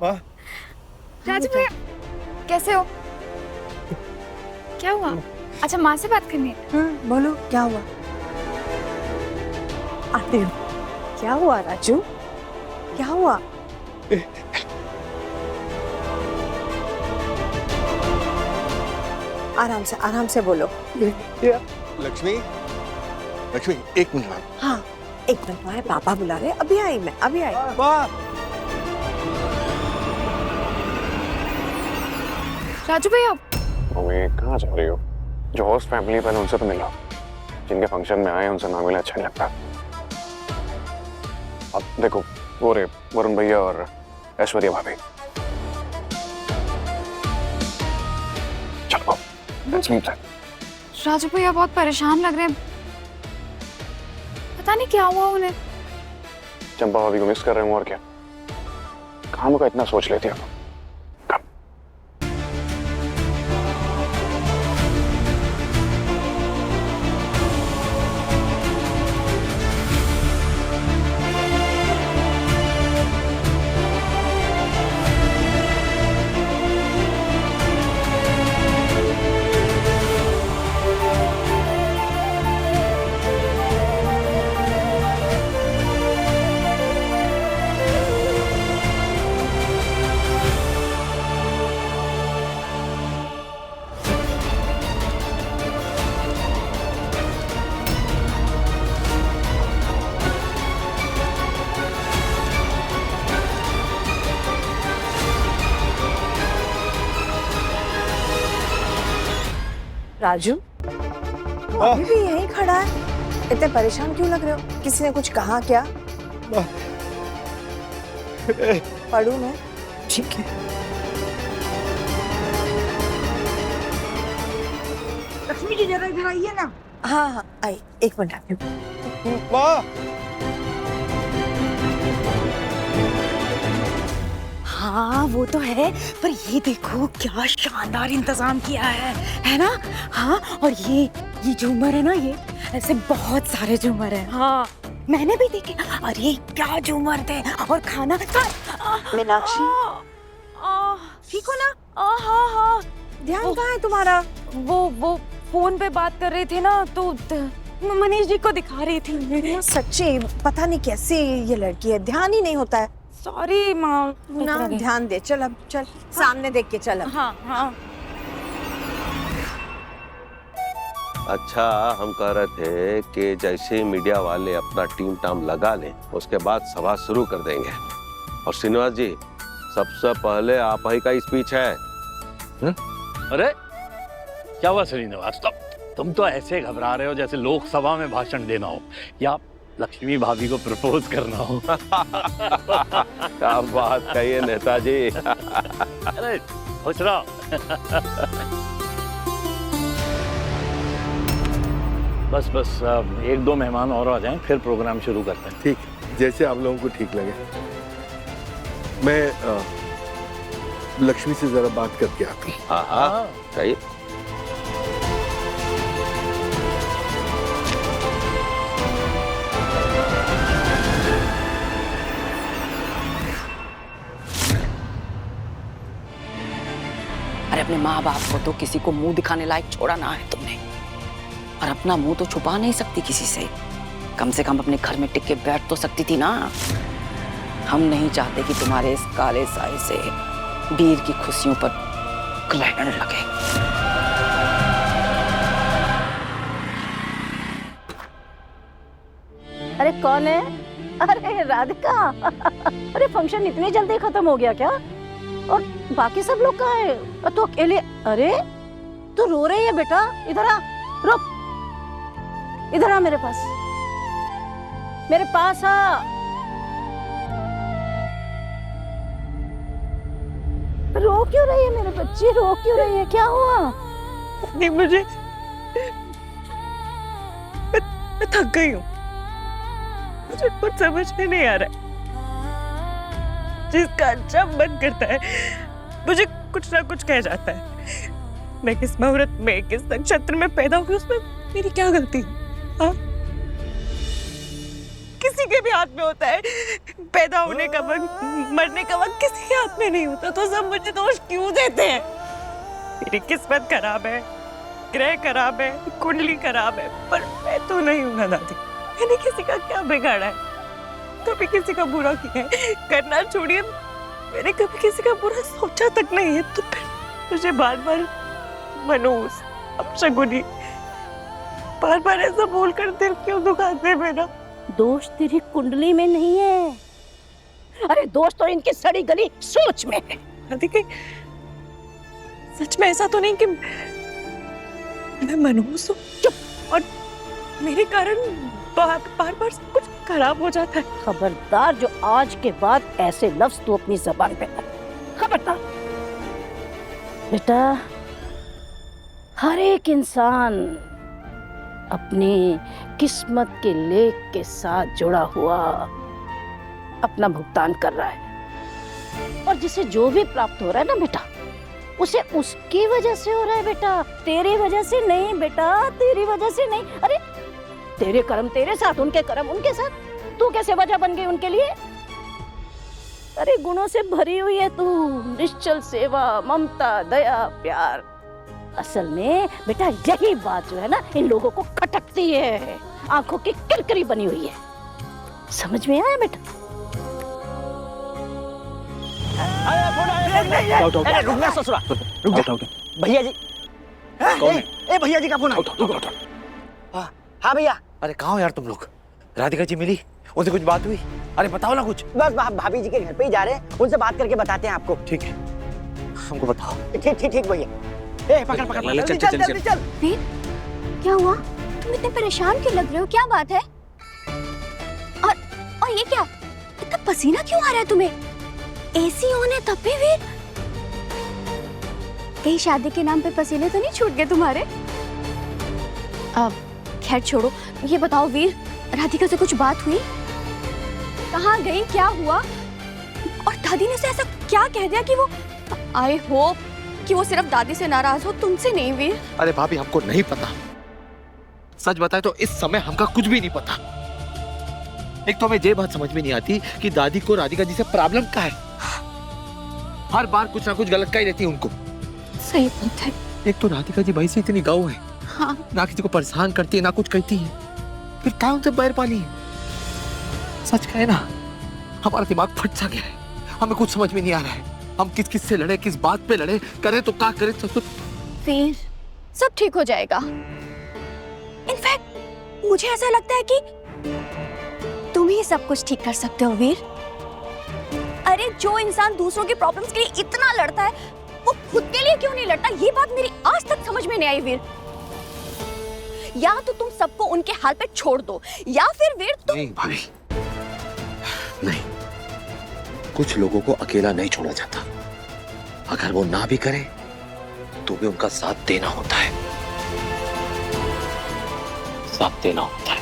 माँ। राजू भैया कैसे हो? क्या हुआ? अच्छा माँ से बात करनी है। हाँ, बोलो क्या हुआ? आते हो। क्या हुआ राजू? क्या हुआ? आराम से बोलो। लक्ष्मी, लक्ष्मी एक मिनट मैम। हाँ, एक मिनट में पापा बुला रहे, अभी आई मैं, अभी आई। राजू भैया मम्मी कहाँ जा रही हो? जो होस्ट फैमिली पहले उनसे तो मिला, जिनके फंक्शन में आए उनसे ना मिला अच्छा नहीं लगता। अब देखो वो रे वरुण भैया और ऐश्वर्या भाभी। चलो let's meet them। राजू भैया बहुत परेशान लग रहे हैं, पता नहीं क्या हुआ उन्हें। चंपा भाभी को मिस कर रहे हूँ और क्या, काम का इतना सोच लेती हो। राजू, अभी भी यहीं खड़ा है? इतने परेशान क्यों लग रहे हो? किसी ने कुछ कहा क्या? पढ़ू मैं? ठीक है। लक्ष्मी जी जरा इधर आइए ना। हाँ, आई, एक मिनट आती हूँ। माँ। हाँ वो तो है, पर ये देखो क्या शानदार इंतजाम किया है ना? हाँ, और ये झूमर है ना, ये ऐसे बहुत सारे झूमर हैं। हाँ मैंने भी देखे। अरे क्या झूमर थे, और खाना मीनाक्षी, ठीक हो ना? हाँ ध्यान कहाँ है तुम्हारा? वो फोन पे बात कर रहे थे ना, तो मनीष जी को दिखा रही थी। सच्ची पता नहीं कैसी ये लड़की है, ध्यान ही नहीं होता है। सॉरी माँ। ना ध्यान दे, चल अब चल। हाँ। सामने देख के चल अब। हाँ। अच्छा, हम कह रहे थे कि जैसे ही मीडिया वाले अपना टीम टाम लगा लें, उसके बाद सभा शुरू कर देंगे। और श्रीनिवास जी, सबसे पहले आप ही का स्पीच है। अरे क्या हुआ श्रीनिवास, तुम तो ऐसे घबरा रहे हो जैसे लोकसभा में भाषण देना हो या लक्ष्मी भाभी को प्रपोज करना हो। क्या बात कहिए नेताजी। अरे खुश रहो। बस एक दो मेहमान और आ जाएं, फिर प्रोग्राम शुरू करते हैं। ठीक, जैसे आप लोगों को ठीक लगे। मैं लक्ष्मी से जरा बात करके आता हूँ। हाँ चाहिए। अरे अपने माँ बाप को तो किसी को मुंह दिखाने लायक छोड़ा ना है तुमने, और अपना मुंह तो छुपा नहीं सकती किसी से। कम से कम अपने घर में टिक के बैठ तो सकती थी ना। हम नहीं चाहते कि तुम्हारे इस काले साए से वीर की खुशियों पर ग्रहण लगे। अरे कौन है? अरे राधिका। अरे फंक्शन इतनी जल्दी खत्म हो गया क्या? और बाकी सब लोग कहाँ हैं? तो अकेले? अरे तू रो रही है बेटा, इधर आ, रुक, इधर आ मेरे पास आ। रो क्यों रही है मेरे बच्चे, रो क्यों रही है, क्या हुआ? नहीं मुझे, मैं थक गई हूँ, मुझे कुछ समझ में नहीं आ रहा है। जिसका अच्छा मन करता है मुझे कुछ ना कुछ कह जाता है। मैं किस मुहूर्त में, किस नक्षत्र में पैदा हुई, उसमें मेरी क्या गलती? हाँ किसी के भी हाथ में होता है। पैदा होने का वक्त, मरने का वक्त किसी के हाथ में नहीं होता, तो सब मुझे दोष क्यों देते हैं? मेरी किस्मत खराब है, ग्रह खराब है, कुंडली खराब है, पर मैं तो नहीं हूँ ना दादी। मैंने किसी का क्या बिगाड़ा है? कभी किसी का बुरा किया है? करना छोड़िए, मैंने कभी किसी का बुरा सोचा तक नहीं है, तो फिर मुझे बार बार मनोज, अपशगुनी, बार बार ऐसा बोलकर दिल क्यों दुखाते मेरा? दोष तेरी कुंडली में नहीं है, अरे दोष तो इनकी सड़ी गली सोच में है। देखिए, सच में ऐसा तो नहीं कि मैं मनोज हूँ चुप और मेरे कारण बार बार सब कुछ खराब हो जाता है। खबरदार, जो आज के बाद ऐसे लफ्ज तू अपनी जबान पे कर, खबरदार। बेटा, हर एक इंसान अपनी किस्मत के लेख के साथ जुड़ा हुआ अपना भुगतान कर रहा है, और जिसे जो भी प्राप्त हो रहा है ना बेटा, उसे उसकी वजह से हो रहा है बेटा, तेरी वजह से नहीं बेटा, तेरी वजह से नहीं। अरे तेरे कर्म तेरे साथ, उनके कर्म उनके साथ, तू कैसे वजह बन गई उनके लिए? अरे गुणों से भरी हुई है तू, निश्चल सेवा, ममता, दया, प्यार। असल में बेटा यही बात जो है ना इन लोगों को खटकती है, आंखों की किरकिरी बनी हुई है। समझ में आया बेटा? रुकना ससुरा, रुक जा। भैया जी, ए भैया जी का फोन आया। हाँ भैया। अरे कहाँ हो यार तुम लोग? राधिका जी मिली, उनसे कुछ बात हुई? अरे बताओ ना कुछ। बस भाभी जी के घर पे ही जा रहे हैं, उनसे बात करके बताते हैं आपको। ठीक है, हमको बताओ। ठीक भैया। ए पकड़ चल। वीर, क्या हुआ? तुम इतने परेशान क्यों लग रहे हो? क्या बात है? और ये क्या? इतना पसीना क्यों आ रहा है तुम्हें? एसी ऑन है तब भी वीर? कहीं शादी के नाम पे पसीने तो नहीं छूट गए तुम्हारे? अब खैर छोड़ो, ये बताओ वीर, राधिका से कुछ बात हुई? कहाँ गई, क्या हुआ? और दादी ने उसे ऐसा क्या कह दिया कि वो, आई होप कि वो सिर्फ दादी से नाराज हो, तुमसे नहीं वीर। अरे भाभी, हमको नहीं पता, सच बताए तो इस समय हमका कुछ भी नहीं पता। एक तो हमें ये बात समझ में नहीं आती कि दादी को राधिका जी से प्रॉब्लम क्या है। हर बार कुछ ना कुछ गलत का ही रहती है उनको। सही बात है। एक तो राधिका जी भाई से इतनी गाँव है, हाँ। ना किसी को परेशान करती है, ना कुछ कहती है, फिर क्या उनसे बैर पानी है? सच कहे ना, हमारा दिमाग फट सा गया है, हमें कुछ समझ में नहीं आ रहा है। हम किस से लड़े, किस बात पे लड़े, करें तो क्या करें? वीर, सब ठीक हो जाएगा। इनफैक्ट मुझे ऐसा लगता है कि तुम ही सब कुछ ठीक कर सकते हो वीर। अरे जो इंसान दूसरों की प्रॉब्लम्स के लिए इतना लड़ता है, वो खुद के लिए क्यों नहीं लड़ता? ये बात मेरी आज तक समझ में नहीं आई वीर। या तो तुम सबको उनके हाल पे छोड़ दो, या फिर वीर तुम... नहीं भाभी, नहीं, कुछ लोगों को अकेला नहीं छोड़ा जाता। अगर वो ना भी करे तो भी उनका साथ देना होता है, साथ देना होता है।